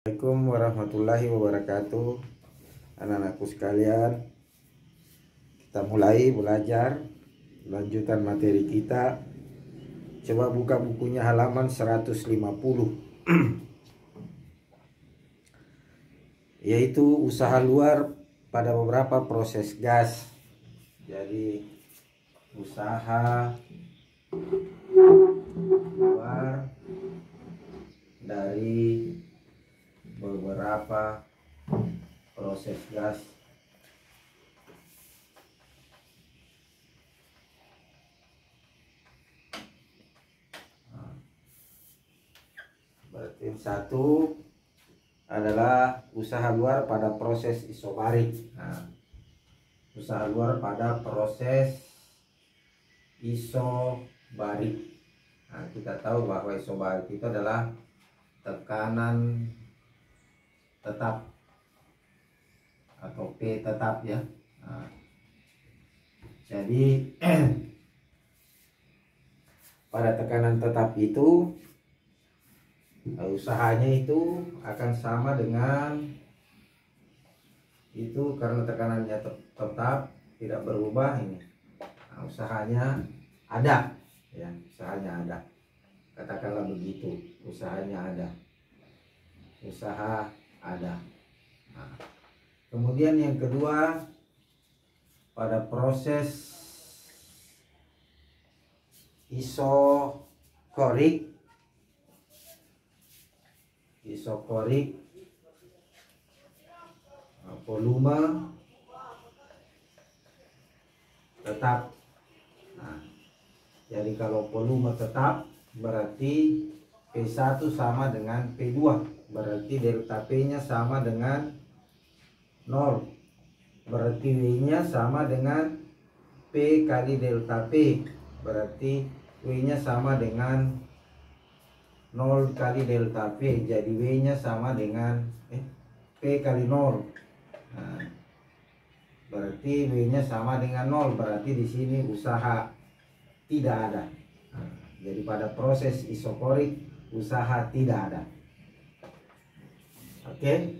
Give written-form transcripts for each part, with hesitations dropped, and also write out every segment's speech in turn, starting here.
Assalamualaikum warahmatullahi wabarakatuh. Anak-anakku sekalian, kita mulai belajar lanjutan materi kita. Coba buka bukunya halaman 150 yaitu usaha luar pada beberapa proses gas. Jadi usaha luar dari beberapa proses gas. Berarti satu adalah usaha luar pada proses isobarik. Usaha luar pada proses isobarik. Kita tahu bahwa isobarik itu adalah tekanan tetap atau P tetap ya. Jadi pada tekanan tetap itu usahanya itu akan sama dengan itu, karena tekanannya tetap tidak berubah ini. Usahanya ada ya, usahanya ada. Katakanlah begitu, usahanya ada. Usaha ada. Kemudian yang kedua, pada proses isokorik volume tetap. Jadi kalau volume tetap berarti P1 sama dengan P2, berarti delta P nya sama dengan 0, berarti W nya sama dengan P kali delta P, berarti W nya sama dengan 0 kali delta P, jadi W nya sama dengan P kali 0. Berarti W nya sama dengan 0, berarti di sini usaha tidak ada. Jadi pada proses isokorik usaha tidak ada. Oke.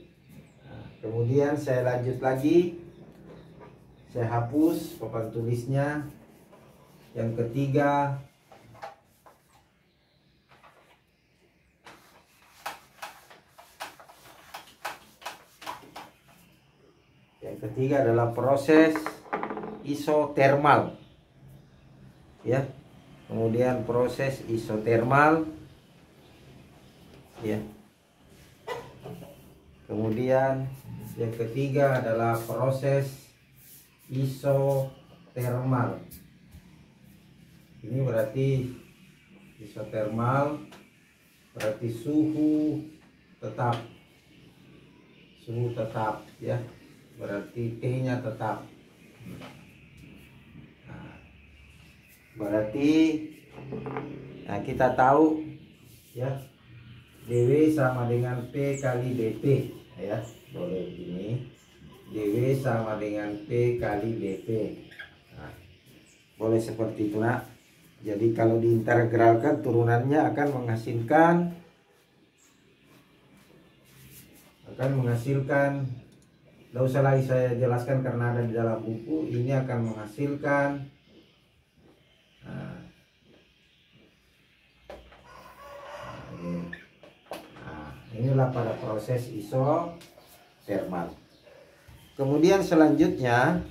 Kemudian saya lanjut lagi. Saya hapus papan tulisnya. Yang ketiga, adalah proses isotermal ya. Kemudian proses isotermal ya. Kemudian yang ketiga adalah proses isotermal. Ini berarti isotermal berarti suhu tetap ya, berarti T-nya tetap. Berarti kita tahu ya, dW sama dengan P kali dP ya. Boleh begini, dW sama dengan P kali dP. Boleh seperti itu nak. Jadi kalau diintegralkan turunannya akan menghasilkan tidak usah lagi saya jelaskan karena ada di dalam buku. Ini akan menghasilkan inilah pada proses isotermal. Kemudian selanjutnya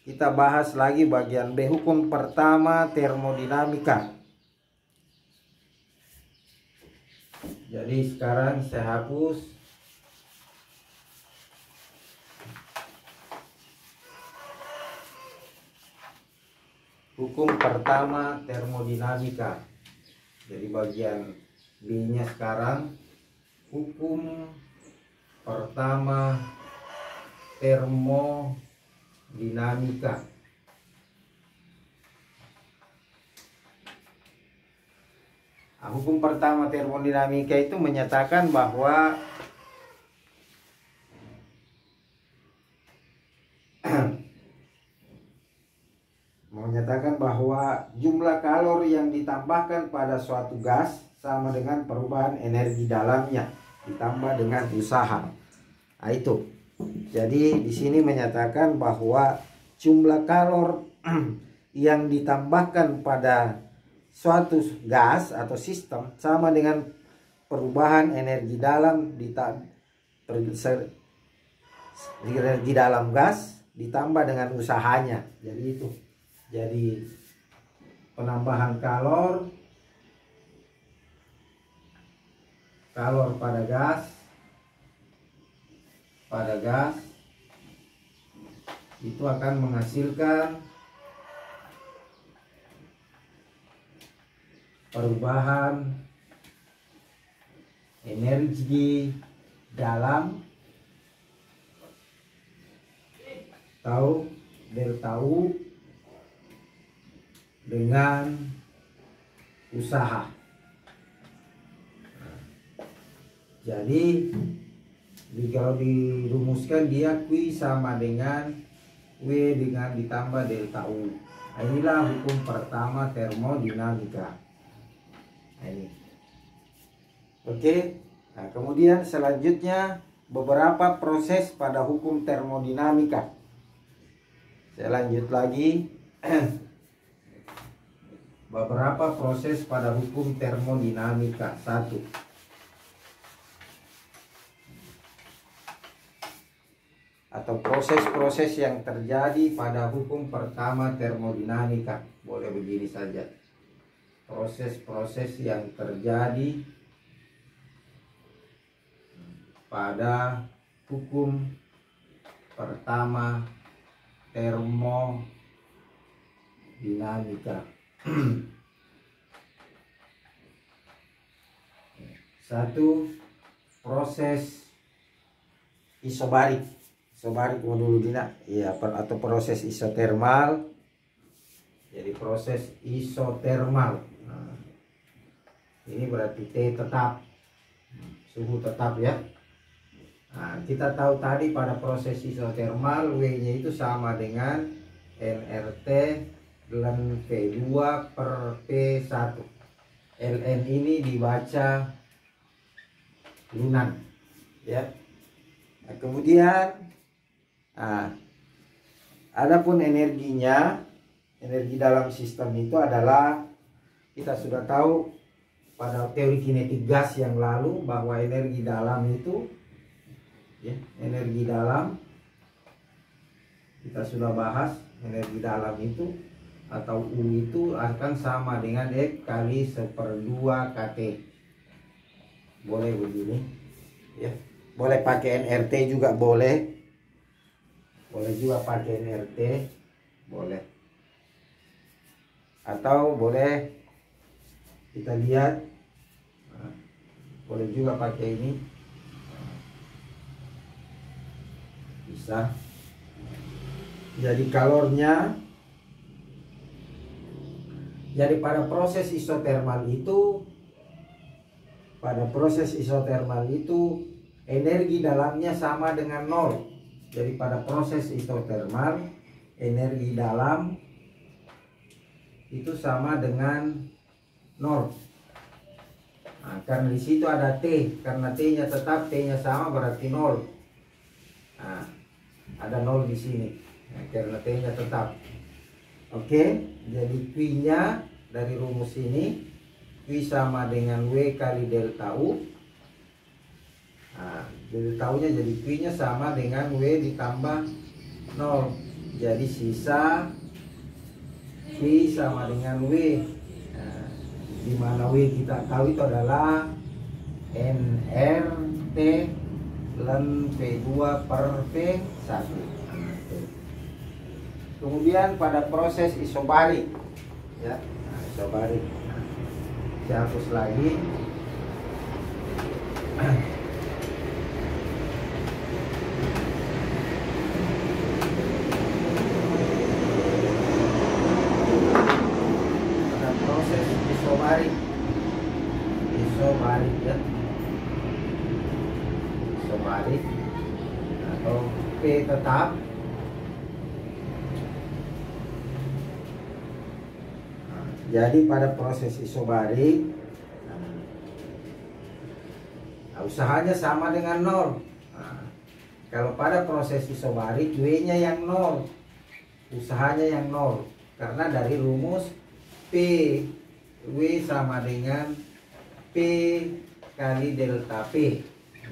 kita bahas lagi bagian B, hukum pertama termodinamika. Jadi sekarang saya hapus. Hukum pertama termodinamika. Jadi bagian B-nya sekarang hukum pertama termodinamika. Hukum pertama termodinamika itu menyatakan bahwa jumlah kalori yang ditambahkan pada suatu gas sama dengan perubahan energi dalamnya. ditambah dengan usaha. Nah, itu. Jadi di sini menyatakan bahwa jumlah kalor yang ditambahkan pada suatu gas atau sistem sama dengan perubahan energi dalam di dalam gas ditambah dengan usahanya. Jadi itu. Jadi penambahan kalor pada gas itu akan menghasilkan perubahan energi dalam atau delta U dengan usaha. Jadi kalau dirumuskan dia Q sama dengan W dengan ditambah delta U. Nah, inilah hukum pertama termodinamika. Nah, ini. Oke. Nah, kemudian selanjutnya beberapa proses pada hukum termodinamika. Saya lanjut lagi. Beberapa proses pada hukum termodinamika. 1. Atau proses-proses yang terjadi pada hukum pertama termodinamika. Boleh begini saja. Proses-proses yang terjadi pada hukum pertama termodinamika. 1. Proses isobarik. Isobarik dulu Dina, ya, atau proses isotermal. Jadi proses isotermal. Nah, ini berarti T tetap, suhu tetap ya. Nah, kita tahu tadi pada proses isotermal W-nya itu sama dengan nRT ln P2 per P1. Ln ini dibaca lunan ya. Nah, kemudian adapun energinya, energi dalam sistem itu adalah, kita sudah tahu pada teori kinetik gas yang lalu bahwa energi dalam itu ya, energi dalam kita sudah bahas, energi dalam itu atau U itu akan sama dengan F kali 1/2 kT. Boleh begini ya, boleh pakai nRT juga boleh juga pakai nRT boleh, atau boleh kita lihat, boleh juga pakai ini, bisa. Jadi kalornya, jadi pada proses isotermal itu energi dalamnya sama dengan 0. Jadi pada proses isotermal energi dalam itu sama dengan 0. Nah, karena di situ ada T, karena T-nya tetap, T-nya sama berarti 0. Nah, ada 0 di sini. Nah, karena T-nya tetap. Oke, jadi Q-nya dari rumus ini Q sama dengan W kali delta U. Nah, delta U-nya jadi Q-nya sama dengan W ditambah 0. Jadi sisa Q sama dengan W. Nah, di mana W kita tahu itu adalah nRT ln P2 per P1. Kemudian pada proses isobarik ya, isobarik. Saya hapus lagi. Pada proses isobarik ya, isobarik atau P tetap. Jadi pada proses isobarik usahanya sama dengan 0. Nah, kalau pada proses isobarik W-nya yang 0, usahanya yang 0. Karena dari rumus P W sama dengan P kali delta P.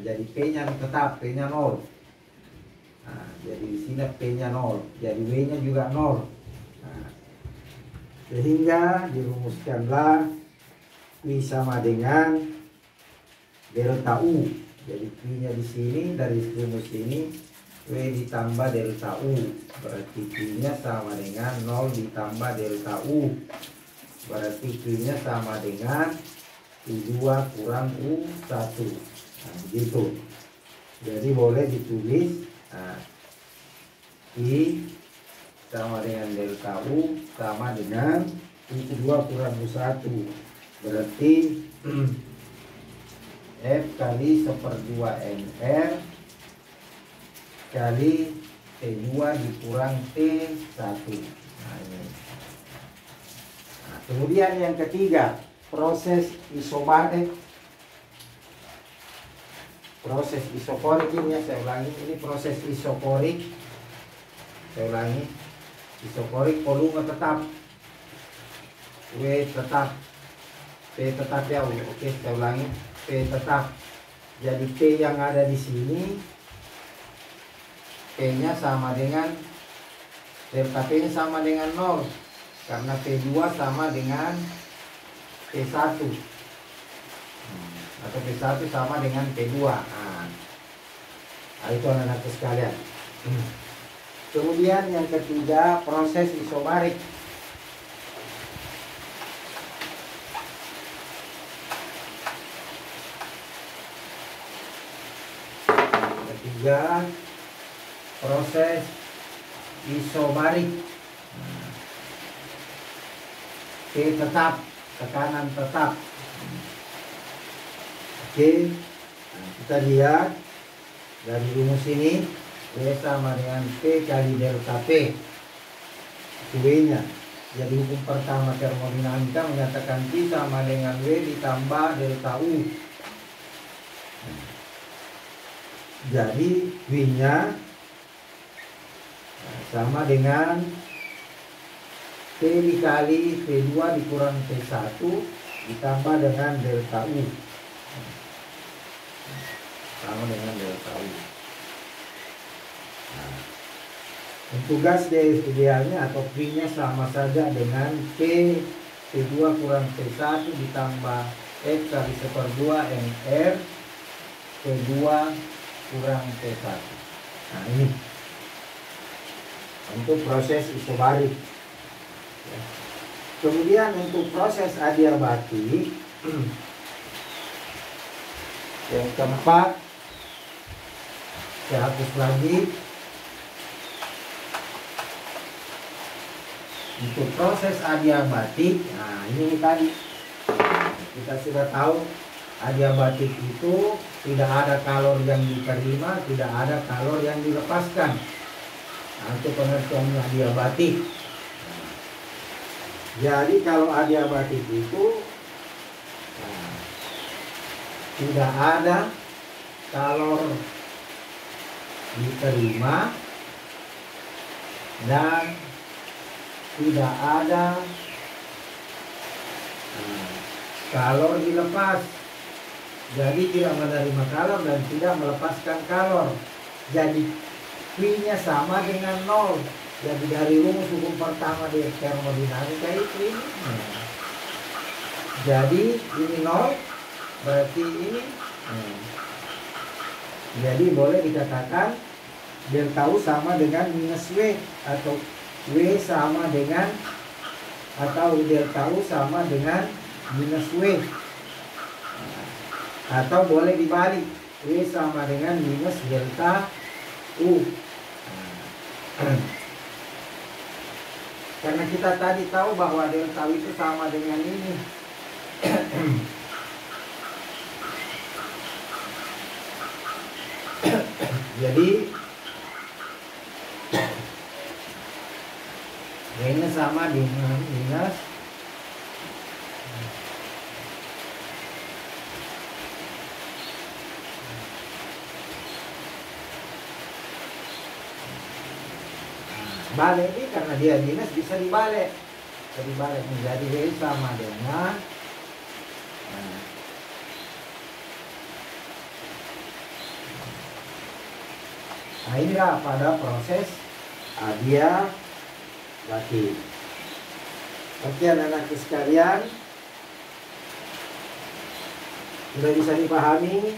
Jadi P-nya tetap, P-nya 0. Nah, jadi di sini P-nya 0, jadi W-nya juga 0. Nah, sehingga dirumuskanlah W sama dengan delta U. Jadi Q-nya di sini dari rumus ini W ditambah delta U. Berarti Q-nya sama dengan 0 ditambah delta U. Berarti Q-nya sama dengan U2 kurang U1. Nah, begitu. Jadi boleh ditulis I sama dengan delta U sama dengan U2 kurang U1. Berarti F kali 1/2 NR kali T2 dikurang T1. Nah, ini. Nah, kemudian yang ketiga, proses isobarik. Proses isokorik ini ya, saya ulangi, ini proses isokorik. Saya ulangi, isokorik volume tetap, W tetap, P tetap ya. Oke, saya ulangi, P tetap. Jadi P yang ada di sini, P-nya sama dengan delta P-nya sama dengan 0 karena P2 sama dengan P1. Atau P1 sama dengan P2. Nah, itu anak-anakku sekalian. Kemudian yang ketiga, proses isobarik. Ketiga, proses isobarik. P tetap, tekanan tetap. Oke, nah, kita lihat dari rumus ini W sama dengan P kali delta P, W-nya. Jadi hukum pertama termodinamika menyatakan P sama dengan W ditambah delta U. Jadi W-nya sama dengan P dikali P2 dikurang P1 ditambah dengan delta U. Sama dengan delta U. Nah, untuk gas idealnya atau P-nya sama saja dengan P2 kurang P1 ditambah F kali 1/2 NR P2 kurang P1. Nah, ini untuk proses isobarik. Kemudian untuk proses adiabatik yang keempat, saya hapus lagi. Untuk proses adiabatik, nah ini tadi kita sudah tahu adiabatik itu tidak ada kalor yang diterima, tidak ada kalor yang dilepaskan. Nah, itu pengertiannya adiabatik. Jadi kalau adiabatik itu tidak ada kalor diterima dan tidak ada kalor dilepas. Jadi tidak menerima kalor dan tidak melepaskan kalor. Jadi Q-nya sama dengan 0. Jadi dari rumus hukum pertama di termodinamika itu ini. Jadi ini 0, berarti ini. Jadi boleh dikatakan delta U sama dengan minus W, atau W sama dengan, atau delta U sama dengan minus W, atau boleh dibalik, W sama dengan minus delta U. Karena kita tadi tahu bahwa delta U itu sama dengan ini. Jadi W-nya sama dengan minus Balik ini karena dia minus bisa dibalik. Bisa dibalik menjadi W sama dengan nah inilah pada proses adiabatik. Oke anak-anakku sekalian, sudah bisa dipahami.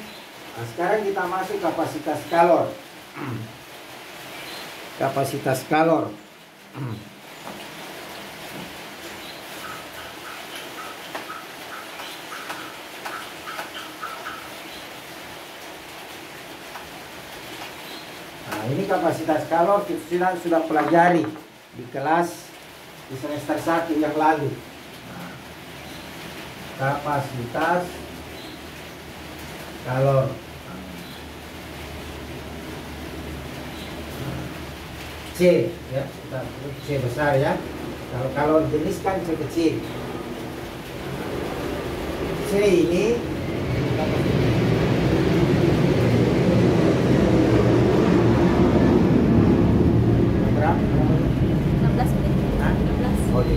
Nah, sekarang kita masuk kapasitas kalor. Kapasitas kalor. Nah, ini kapasitas kalor kita sudah pelajari di kelas di semester 1 yang lalu. Nah, kapasitas kalor. C ya, kita C besar ya. Kalau kalor jenis kan C kecil. C ini berapa? 16 menit. Hah? 16. Oh iya.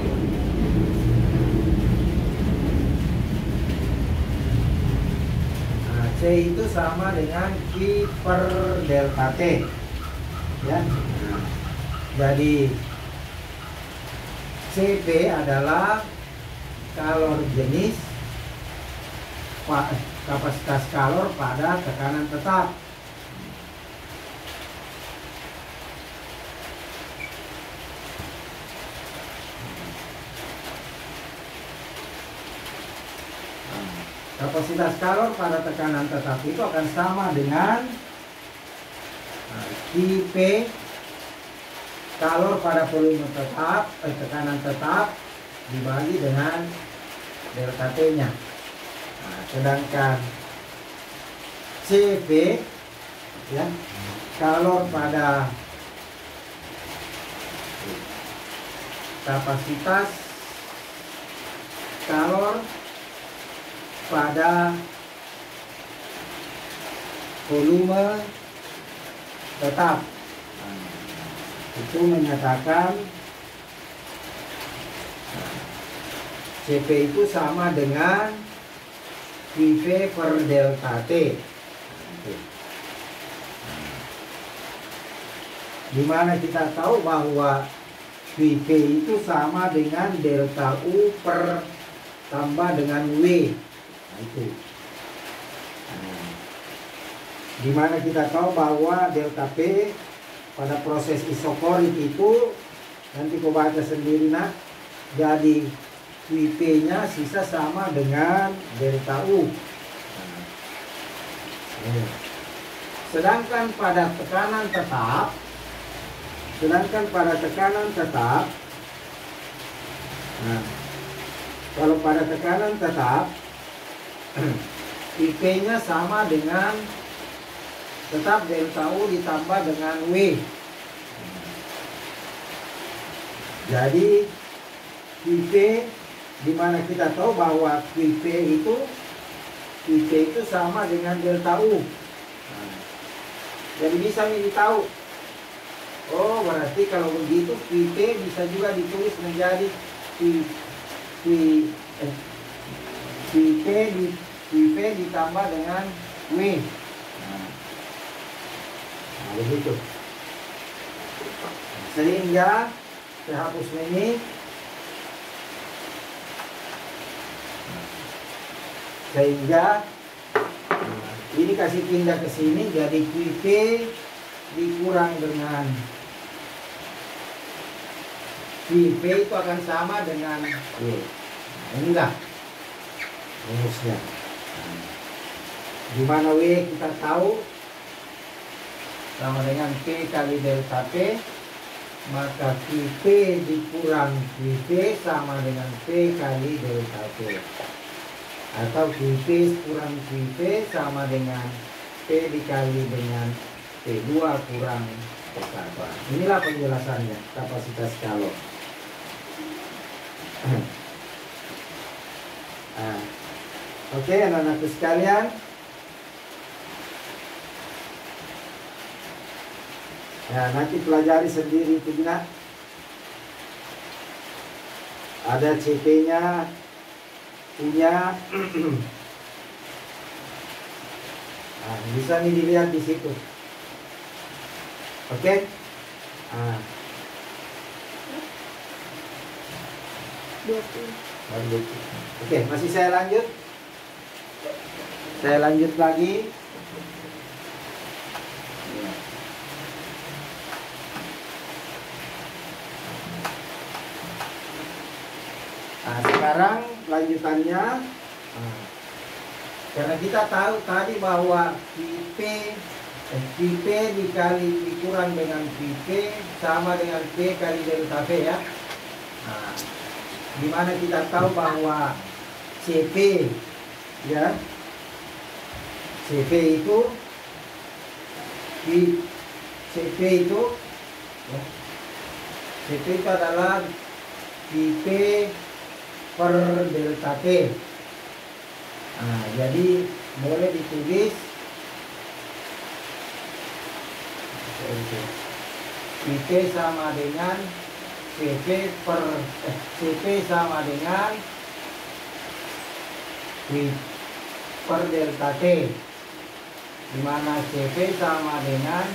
Nah, C itu sama dengan Q per delta T ya. Jadi CP adalah kalor jenis kapasitas kalor pada tekanan tetap. Kapasitas kalor pada tekanan tetap itu akan sama dengan Q_P kalor pada volume tetap, tekanan tetap dibagi dengan delta T-nya. Nah, sedangkan Cp ya, kalor pada kapasitas kalor pada volume tetap. Itu menyatakan Cp itu sama dengan QV per delta T. Dimana kita tahu bahwa QV itu sama dengan delta U per tambah dengan W. Nah, itu. Dimana kita tahu bahwa delta P pada proses isokorik itu nanti kau baca sendiri nak. Jadi QP nya sisa sama dengan delta U. Sedangkan pada tekanan tetap, nah, kalau pada tekanan tetap QP nya sama dengan tetap delta U ditambah dengan W. Jadi QP, dimana kita tahu bahwa QP itu sama dengan delta U. Jadi bisa nih tahu. Oh, berarti kalau begitu QP bisa juga ditulis menjadi QP ditambah dengan W. Nah, begitu. Sehingga saya hapus ini. Sehingga ini kasih pindah ke sini, jadi QP dikurang dengan QP itu akan sama dengan W. Nah, inilah rumusnya. Di mana W kita tahu sama dengan P kali delta P, maka QP dikurang QP sama dengan P kali delta P. Atau QP kurang QP sama dengan P dikali dengan P2 kurang P1. Inilah penjelasannya kapasitas kalor. Nah, oke anak-anakku sekalian. Nah, nanti pelajari sendiri itu juga ada CP-nya punya. Nah, bisa nih dilihat di situ. Oke. Nah, 20. oke, masih saya lanjut. Saya lanjut lagi. Nah, sekarang lanjutannya. Nah, karena kita tahu tadi bahwa P dikali dikurang dengan P sama dengan P kali delta P ya. Nah, dimana kita tahu bahwa CP ya, CP itu CP itu ya, CP itu adalah P per delta T. Nah, jadi boleh ditulis P sama dengan CP sama dengan P per delta T, di mana CP sama dengan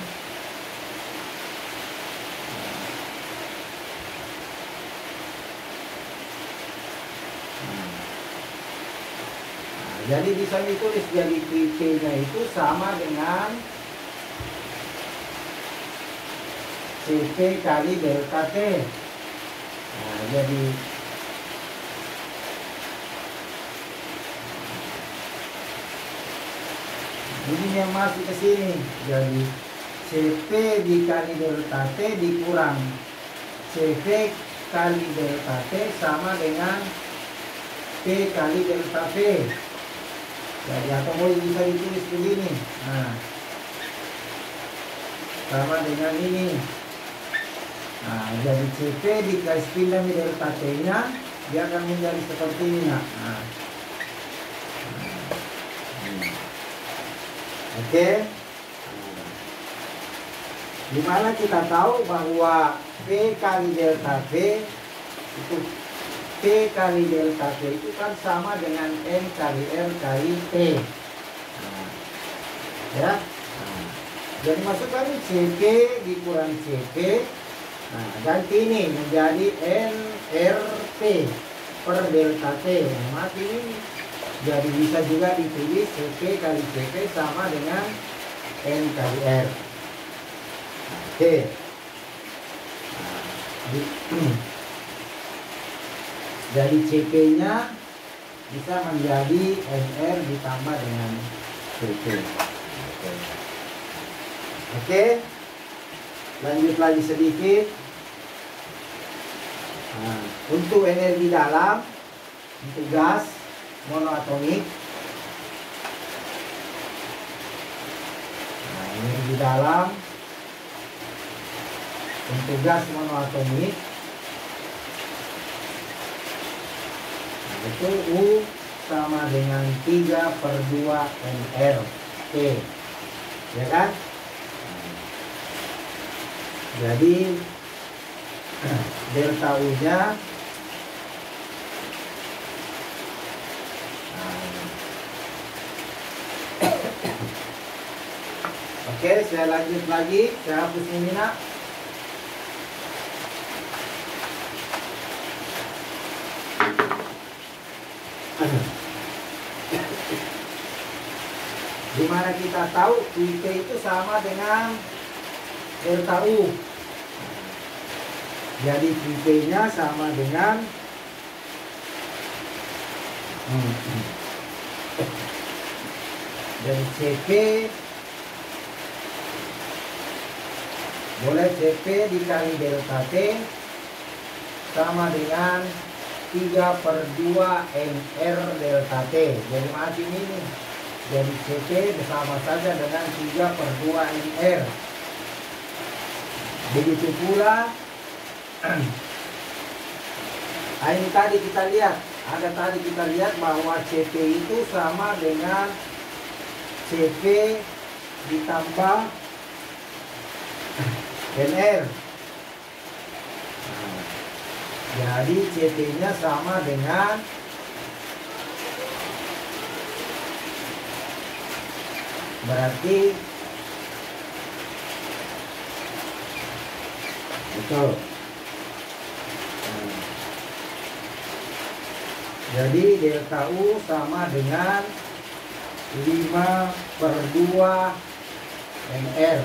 jadi bisa ditulis jadi P-nya itu sama dengan CP kali delta T. Nah, jadi ini yang masuk ke sini. Jadi CP dikali delta T dikurang CP kali delta T sama dengan P kali delta P. Jadi atau boleh bisa ditulis begini. Nah, sama dengan ini. Nah, jadi CP dikali pindah delta T-nya, dia akan menjadi seperti ini. Nah. Oke. Dimana kita tahu bahwa P kali delta P itu P kali delta T itu kan sama dengan N kali R kali T. Nah, ya. Nah, jadi masukkan CP dikurang CP. Nah, ganti ini menjadi NRT per delta T. Nah, mati ini. Jadi bisa juga ditulis CP kali CP sama dengan N kali R. Oke. Nah, jadi CP-nya bisa menjadi NR ditambah dengan CP. Oke. Lanjut lagi sedikit. Nah, untuk energi dalam, untuk gas monoatomik. Nah, energi dalam untuk gas monoatomik itu U sama dengan 3/2 nRT, ya kan? Jadi delta U nya oke, saya lanjut lagi, saya hapus ini nak. Dimana kita tahu P itu sama dengan delta U. Jadi P-nya sama dengan dan CP boleh CP dikali delta T sama dengan 3/2 NR delta T. Jadi macam ini. Jadi CP bersama saja dengan 3/2 NR. Begitu pula ini tadi kita lihat. Tadi kita lihat bahwa CP itu sama dengan CP ditambah NR. Jadi CP-nya sama dengan berarti betul. Nah, jadi delta U sama dengan 5/2 MR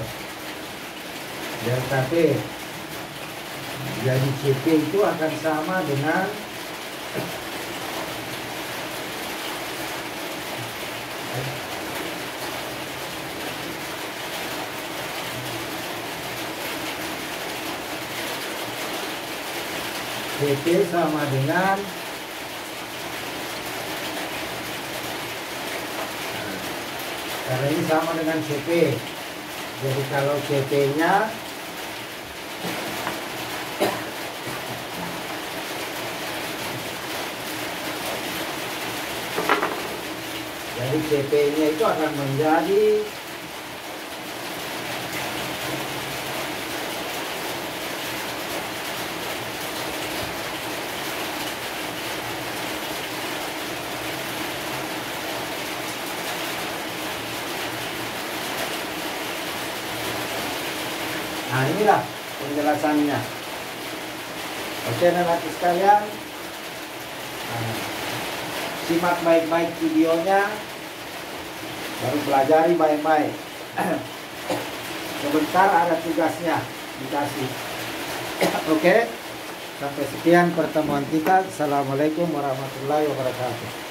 delta P. Jadi CP itu akan sama dengan CP sama dengan karena ini sama dengan CP. Jadi kalau CP-nya jadi CP-nya itu akan menjadi nah inilah penjelasannya. Oke anak-anak sekalian, nah, simak baik-baik videonya, baru pelajari baik-baik. Sebentar ada tugasnya dikasih. Oke, sampai sekian pertemuan kita. Assalamualaikum warahmatullahi wabarakatuh.